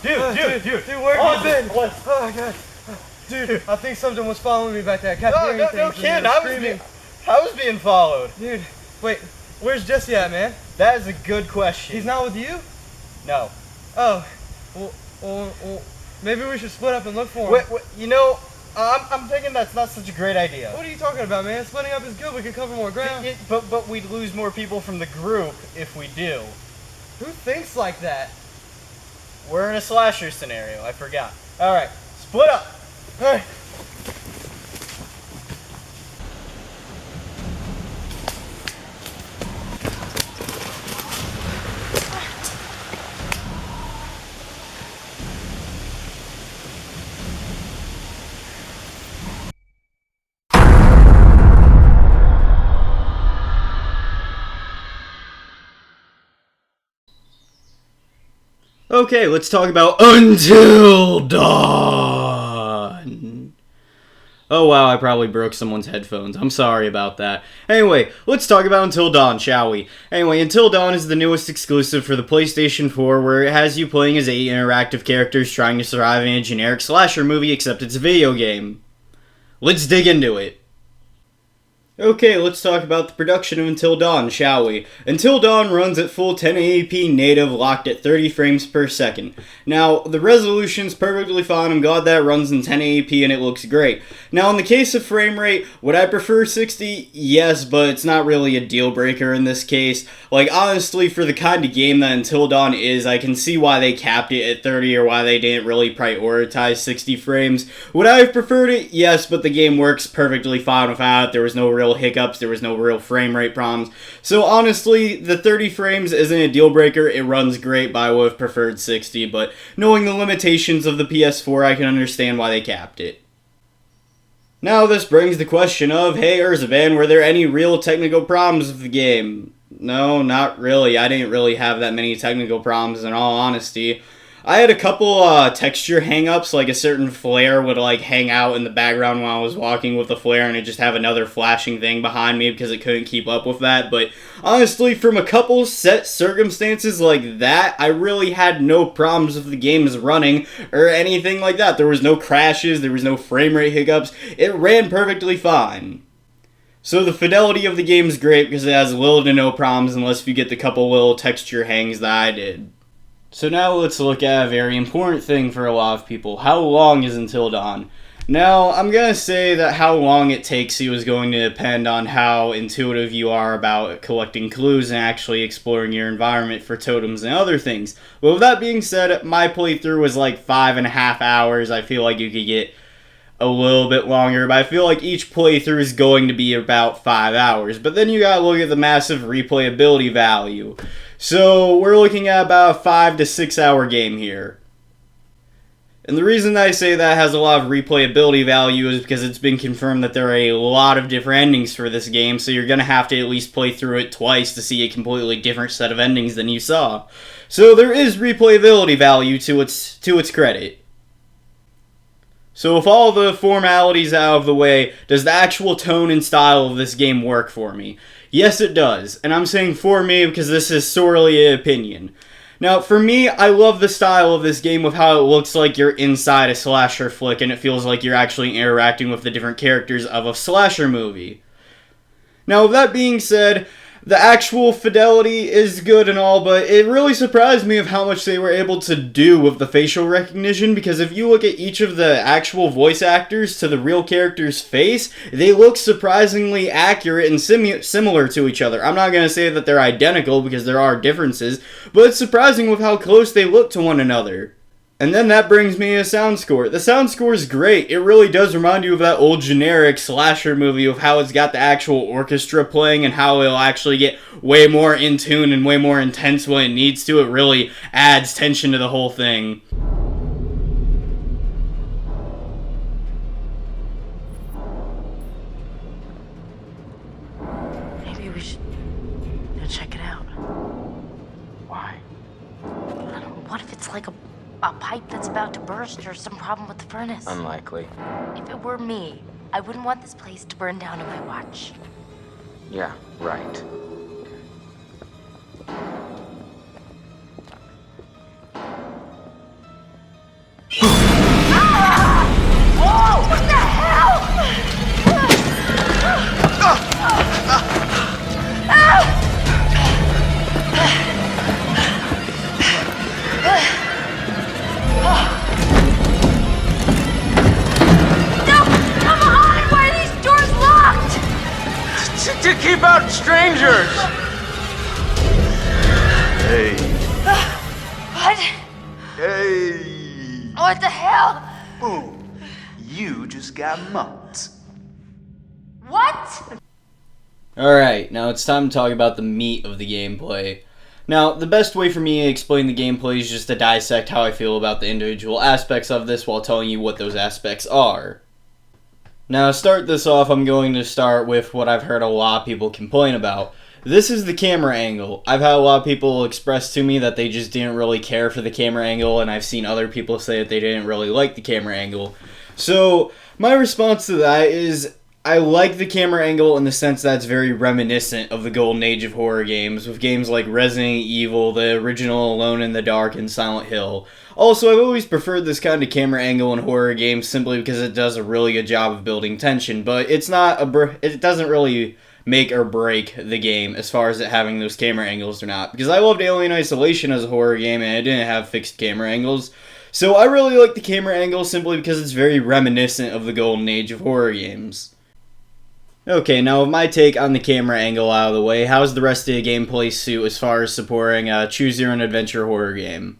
Dude, where have you been? What? Oh my god. Dude, I think something was following me back there. I kept hearing things kid, I was being followed. Dude, wait, where's Jesse at, man? That is a good question. He's not with you? No. Oh, well, maybe we should split up and look for him. Wait, you know, I'm thinking that's not such a great idea. What are you talking about, man? Splitting up is good. We could cover more ground. But we'd lose more people from the group if we do. Who thinks like that? We're in a slasher scenario. I forgot. All right, split up. All right. Okay, let's talk about Until Dawn. Oh wow, I probably broke someone's headphones. I'm sorry about that. Anyway, let's talk about Until Dawn, shall we? Anyway, Until Dawn is the newest exclusive for the PlayStation 4, where it has you playing as 8 interactive characters trying to survive in a generic slasher movie, except it's a video game. Let's dig into it. Okay, let's talk about the production of Until Dawn, shall we? Until Dawn runs at full 1080p native, locked at 30 frames per second. Now, the resolution's perfectly fine. I'm glad that it runs in 1080p and it looks great. Now, in the case of frame rate, would I prefer 60? Yes, but it's not really a deal breaker in this case. Like, honestly, for the kind of game that Until Dawn is, I can see why they capped it at 30 or why they didn't really prioritize 60 frames. Would I have preferred it? Yes, but the game works perfectly fine without it. There was no real hiccups, there was no real frame rate problems. So honestly, the 30 frames isn't a deal breaker. It runs great, but I would have preferred 60, but knowing the limitations of the PS4, I can understand why they capped it. Now this brings the question of, hey Urzaban, were there any real technical problems with the game? No, not really. I didn't really have that many technical problems in all honesty. I had a couple texture hang-ups, like a certain flare would like hang out in the background while I was walking with the flare and it'd just have another flashing thing behind me because it couldn't keep up with that. But honestly, from a couple set circumstances like that, I really had no problems with the game's running or anything like that. There was no crashes, there was no frame rate hiccups. It ran perfectly fine. So the fidelity of the game is great because it has little to no problems unless you get the couple little texture hangs that I did. So now let's look at a very important thing for a lot of people. How long is Until Dawn? Now, I'm going to say that how long it takes you is going to depend on how intuitive you are about collecting clues and actually exploring your environment for totems and other things. But with that being said, my playthrough was like 5.5 hours. I feel like you could get a little bit longer, but I feel like each playthrough is going to be about 5 hours. But then you gotta look at the massive replayability value. So we're looking at about a 5 to 6 hour game here. And the reason I say that has a lot of replayability value is because it's been confirmed that there are a lot of different endings for this game, so you're gonna have to at least play through it twice to see a completely different set of endings than you saw. So there is replayability value to its credit. So with all the formalities out of the way, does the actual tone and style of this game work for me? Yes, it does. And I'm saying for me because this is sorely an opinion. Now, for me, I love the style of this game with how it looks like you're inside a slasher flick and it feels like you're actually interacting with the different characters of a slasher movie. Now, with that being said, the actual fidelity is good and all, but it really surprised me of how much they were able to do with the facial recognition, because if you look at each of the actual voice actors to the real character's face, they look surprisingly accurate and similar to each other. I'm not going to say that they're identical because there are differences, but it's surprising with how close they look to one another. And then that brings me to sound score. The sound score is great. It really does remind you of that old generic slasher movie of how it's got the actual orchestra playing and how it'll actually get way more in tune and way more intense when it needs to. It really adds tension to the whole thing. Maybe we should go check it out. Why? I don't know, what if it's like a pipe that's about to burst or some problem with the furnace? Unlikely. If it were me, I wouldn't want this place to burn down on my watch. Yeah, right. strangers! Hey. What? Hey. What the hell? Boom. You just got mugged. What? Alright, now it's time to talk about the meat of the gameplay. Now, the best way for me to explain the gameplay is just to dissect how I feel about the individual aspects of this while telling you what those aspects are. Now, to start this off, I'm going to start with what I've heard a lot of people complain about. This is the camera angle. I've had a lot of people express to me that they just didn't really care for the camera angle, and I've seen other people say that they didn't really like the camera angle. So, my response to that is, I like the camera angle in the sense that it's very reminiscent of the golden age of horror games, with games like Resident Evil, the original Alone in the Dark, and Silent Hill. Also, I've always preferred this kind of camera angle in horror games simply because it does a really good job of building tension, but it's not it doesn't really make or break the game as far as it having those camera angles or not, because I loved Alien Isolation as a horror game and it didn't have fixed camera angles. So I really like the camera angle simply because it's very reminiscent of the golden age of horror games. Okay, now with my take on the camera angle out of the way, how's the rest of the gameplay suit as far as supporting a choose-your-own-adventure horror game?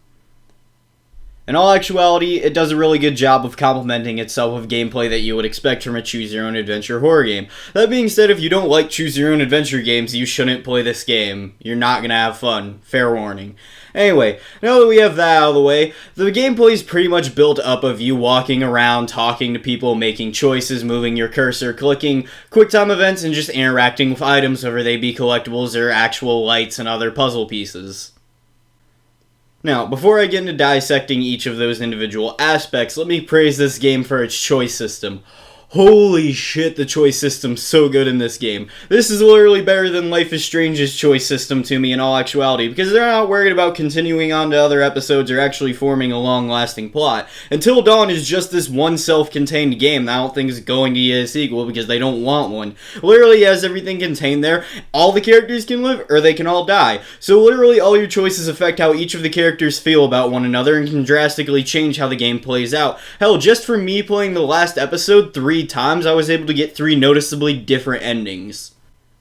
In all actuality, it does a really good job of complementing itself with gameplay that you would expect from a choose-your-own-adventure horror game. That being said, if you don't like choose-your-own-adventure games, you shouldn't play this game. You're not gonna have fun. Fair warning. Anyway, now that we have that out of the way, the gameplay is pretty much built up of you walking around, talking to people, making choices, moving your cursor, clicking QuickTime events, and just interacting with items, whether they be collectibles or actual lights and other puzzle pieces. Now, before I get into dissecting each of those individual aspects, let me praise this game for its choice system. Holy shit, the choice system's so good in this game. This is literally better than Life is Strange's choice system to me in all actuality, because they're not worried about continuing on to other episodes or actually forming a long-lasting plot. Until Dawn is just this one self-contained game that I don't think is going to get a sequel because they don't want one. Literally has everything contained there. All the characters can live, or they can all die. So literally all your choices affect how each of the characters feel about one another and can drastically change how the game plays out. Hell, just for me playing the last episode 3 times, I was able to get 3 noticeably different endings.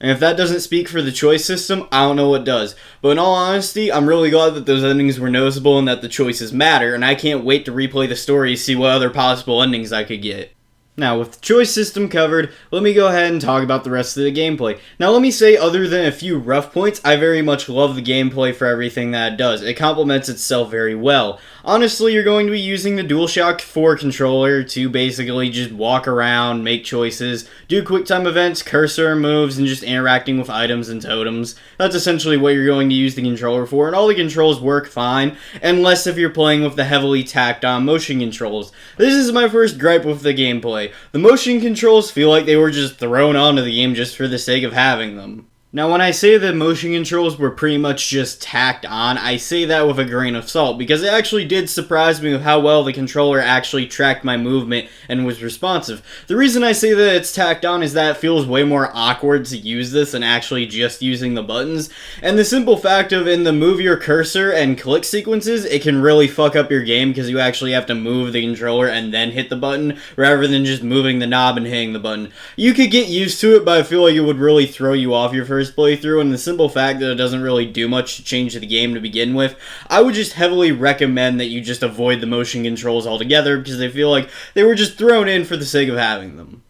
And if that doesn't speak for the choice system, I don't know what does. But in all honesty, I'm really glad that those endings were noticeable and that the choices matter, and I can't wait to replay the story to see what other possible endings I could get. Now, with the choice system covered, let me go ahead and talk about the rest of the gameplay. Now, let me say, other than a few rough points, I very much love the gameplay for everything that it does. It complements itself very well. Honestly, you're going to be using the DualShock 4 controller to basically just walk around, make choices, do QuickTime events, cursor moves, and just interacting with items and totems. That's essentially what you're going to use the controller for, and all the controls work fine, unless if you're playing with the heavily tacked on motion controls. This is my first gripe with the gameplay. The motion controls feel like they were just thrown onto the game just for the sake of having them. Now, when I say that motion controls were pretty much just tacked on, I say that with a grain of salt, because it actually did surprise me with how well the controller actually tracked my movement and was responsive. The reason I say that it's tacked on is that it feels way more awkward to use this than actually just using the buttons, and the simple fact of in the move your cursor and click sequences, it can really fuck up your game because you actually have to move the controller and then hit the button, rather than just moving the knob and hitting the button. You could get used to it, but I feel like it would really throw you off your first playthrough, and the simple fact that it doesn't really do much to change the game to begin with, I would just heavily recommend that you just avoid the motion controls altogether, because I feel like they were just thrown in for the sake of having them.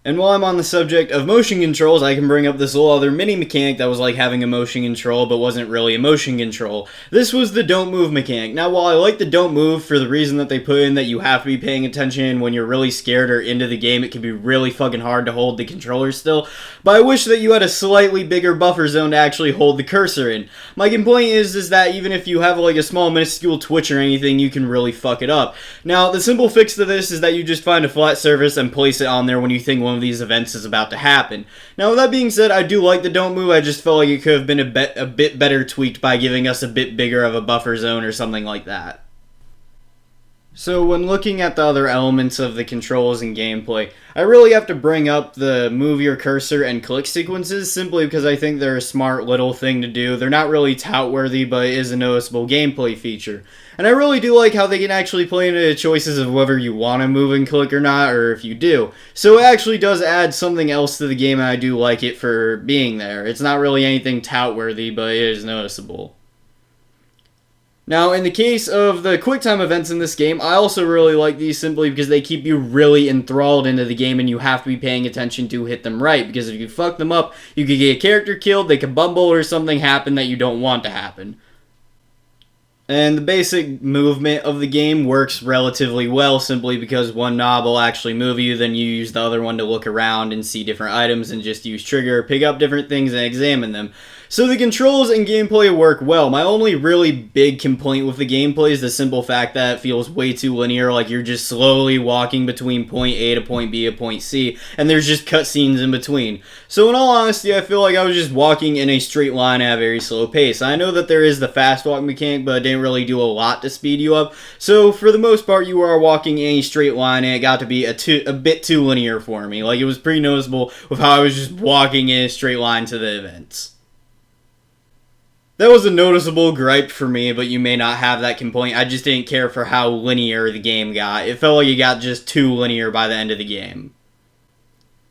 And while I'm on the subject of motion controls, I can bring up this little other mini mechanic that was like having a motion control, but wasn't really a motion control. This was the don't move mechanic. Now, while I like the don't move for the reason that they put in that you have to be paying attention when you're really scared or into the game, it can be really fucking hard to hold the controller still, but I wish that you had a slightly bigger buffer zone to actually hold the cursor in. My complaint is that even if you have like a small minuscule twitch or anything, you can really fuck it up. Now, the simple fix to this is that you just find a flat surface and place it on there when you think one of these events is about to happen. Now, with that being said, I do like the don't move. I just felt like it could have been a bit better tweaked by giving us a bit bigger of a buffer zone or something like that. So when looking at the other elements of the controls and gameplay, I really have to bring up the move your cursor and click sequences simply because I think they're a smart little thing to do. They're not really tout-worthy, but it is a noticeable gameplay feature. And I really do like how they can actually play into the choices of whether you want to move and click or not, or if you do. So it actually does add something else to the game, and I do like it for being there. It's not really anything tout-worthy, but it is noticeable. Now, in the case of the QuickTime events in this game, I also really like these simply because they keep you really enthralled into the game and you have to be paying attention to hit them right, because if you fuck them up, you could get a character killed, they could bumble, or something happen that you don't want to happen. And the basic movement of the game works relatively well simply because one knob will actually move you, then you use the other one to look around and see different items and just use trigger, pick up different things, and examine them. So the controls and gameplay work well. My only really big complaint with the gameplay is the simple fact that it feels way too linear, like you're just slowly walking between point A to point B to point C, and there's just cutscenes in between. So in all honesty, I feel like I was just walking in a straight line at a very slow pace. I know that there is the fast walk mechanic, but it didn't really do a lot to speed you up. So for the most part, you are walking in a straight line, and it got to be a bit too linear for me. Like, it was pretty noticeable with how I was just walking in a straight line to the events. That was a noticeable gripe for me, but you may not have that complaint. I just didn't care for how linear the game got. It felt like it got just too linear by the end of the game.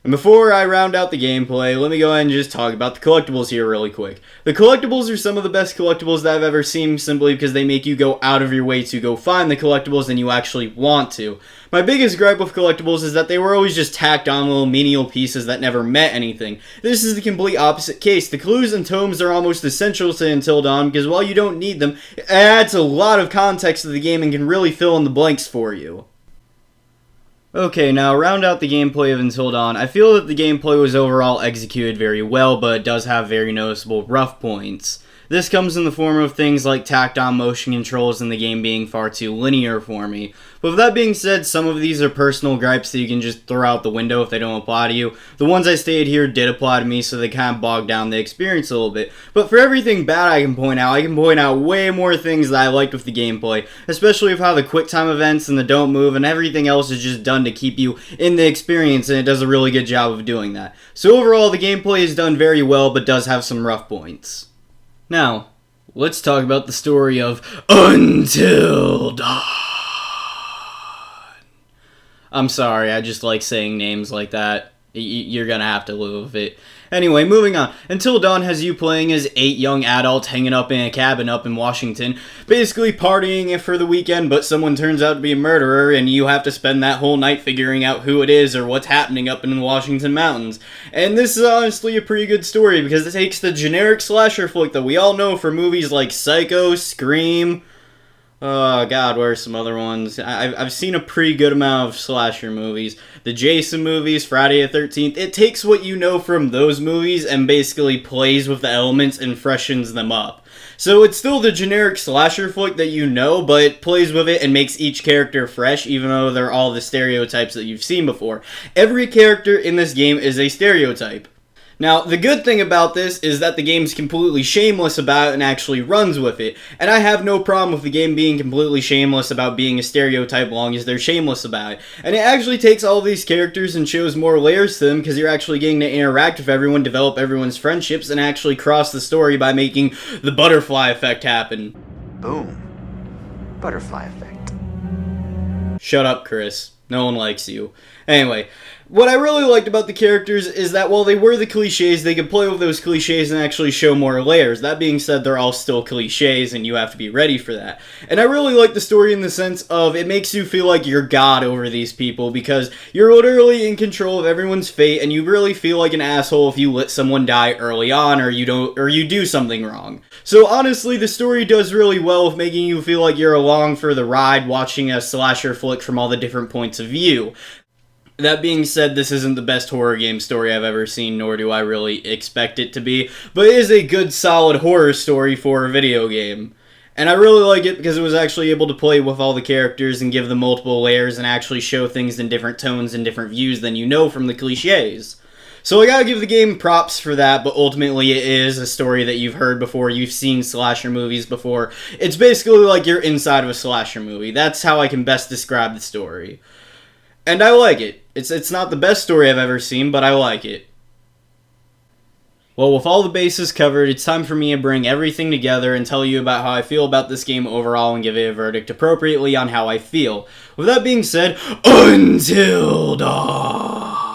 And before I round out the gameplay, let me go ahead and just talk about the collectibles here really quick. The collectibles are some of the best collectibles that I've ever seen simply because they make you go out of your way to go find the collectibles and you actually want to. My biggest gripe with collectibles is that they were always just tacked on little menial pieces that never meant anything. This is the complete opposite case. The clues and tomes are almost essential to Until Dawn because while you don't need them, it adds a lot of context to the game and can really fill in the blanks for you. Okay, now round out the gameplay of Until Dawn. I feel that the gameplay was overall executed very well, but it does have very noticeable rough points. This comes in the form of things like tacked-on motion controls and the game being far too linear for me. But with that being said, some of these are personal gripes that you can just throw out the window if they don't apply to you. The ones I stated here did apply to me, so they kind of bogged down the experience a little bit. But for everything bad I can point out way more things that I liked with the gameplay, especially with how the QuickTime events and the don't move and everything else is just done to keep you in the experience, and it does a really good job of doing that. So overall, the gameplay is done very well, but does have some rough points. Now, let's talk about the story of Until Dawn. I'm sorry, I just like saying names like that. You're gonna have to live with it. Anyway, moving on. Until Dawn has you playing as 8 young adults hanging up in a cabin up in Washington, basically partying for the weekend, but someone turns out to be a murderer, and you have to spend that whole night figuring out who it is or what's happening up in the Washington mountains. And this is honestly a pretty good story, because it takes the generic slasher flick that we all know from movies like Psycho, Scream... Oh god, where are some other ones? I've seen a pretty good amount of slasher movies. The Jason movies, Friday the 13th. It takes what you know from those movies and basically plays with the elements and freshens them up. So it's still the generic slasher flick that you know, but it plays with it and makes each character fresh, even though they're all the stereotypes that you've seen before. Every character in this game is a stereotype. Now, the good thing about this is that the game's completely shameless about it and actually runs with it. And I have no problem with the game being completely shameless about being a stereotype as long as they're shameless about it. And it actually takes all these characters and shows more layers to them because you're actually getting to interact with everyone, develop everyone's friendships, and actually cross the story by making the butterfly effect happen. Boom. Butterfly effect. Shut up, Chris. No one likes you. Anyway, what I really liked about the characters is that while they were the cliches, they could play with those cliches and actually show more layers. That being said, they're all still cliches and you have to be ready for that. And I really like the story in the sense of it makes you feel like you're God over these people because you're literally in control of everyone's fate and you really feel like an asshole if you let someone die early on or you do something wrong. So honestly, the story does really well with making you feel like you're along for the ride watching a slasher flick from all the different points of view. That being said, this isn't the best horror game story I've ever seen, nor do I really expect it to be, but it is a good, solid horror story for a video game. And I really like it because it was actually able to play with all the characters and give them multiple layers and actually show things in different tones and different views than you know from the cliches. So I gotta give the game props for that, but ultimately it is a story that you've heard before, you've seen slasher movies before. It's basically like you're inside of a slasher movie. That's how I can best describe the story. And I like it. It's not the best story I've ever seen, but I like it. Well, with all the bases covered, it's time for me to bring everything together and tell you about how I feel about this game overall and give it a verdict appropriately on how I feel. With that being said, Until Dawn!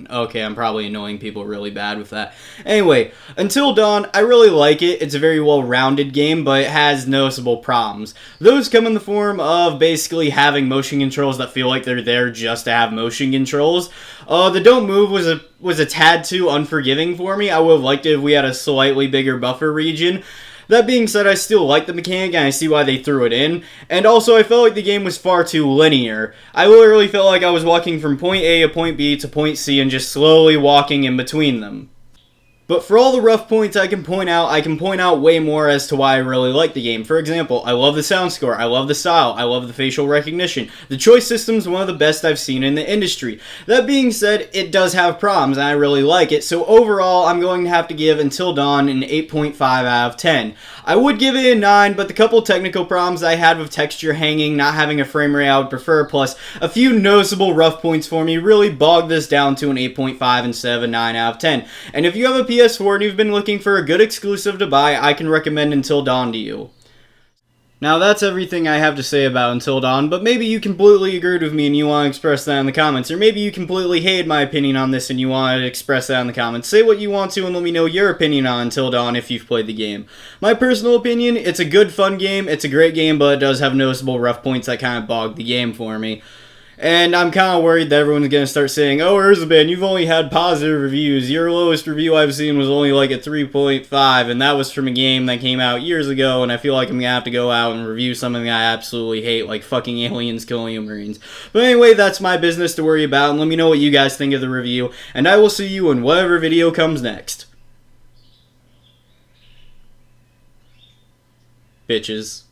Okay, I'm probably annoying people really bad with that. Anyway, Until Dawn, I really like it. It's a very well-rounded game, but it has noticeable problems. Those come in the form of basically having motion controls that feel like they're there just to have motion controls. The don't move was a tad too unforgiving for me. I would have liked it if we had a slightly bigger buffer region. That being said, I still like the mechanic and I see why they threw it in. And also, I felt like the game was far too linear. I literally felt like I was walking from point A to point B to point C and just slowly walking in between them. But for all the rough points I can point out way more as to why I really like the game. For example, I love the sound score, I love the style, I love the facial recognition. The choice system's one of the best I've seen in the industry. That being said, it does have problems, and I really like it, so overall, I'm going to have to give Until Dawn an 8.5 out of 10. I would give it a 9, but the couple technical problems I had with texture hanging, not having a frame rate I would prefer, plus a few noticeable rough points for me really bogged this down to an 8.5 instead of a 9 out of 10. And if you have a PS4 and you've been looking for a good exclusive to buy, I can recommend Until Dawn to you. Now that's everything I have to say about Until Dawn, but maybe you completely agreed with me and you want to express that in the comments, or maybe you completely hated my opinion on this and you want to express that in the comments. Say what you want to and let me know your opinion on Until Dawn if you've played the game. My personal opinion, it's a good fun game, it's a great game, but it does have noticeable rough points that kind of bog the game for me. And I'm kind of worried that everyone's going to start saying, oh, Urzaban, you've only had positive reviews. Your lowest review I've seen was only like a 3.5, and that was from a game that came out years ago, and I feel like I'm going to have to go out and review something I absolutely hate, like fucking aliens killing Marines. But anyway, that's my business to worry about, and let me know what you guys think of the review, and I will see you in whatever video comes next. Bitches.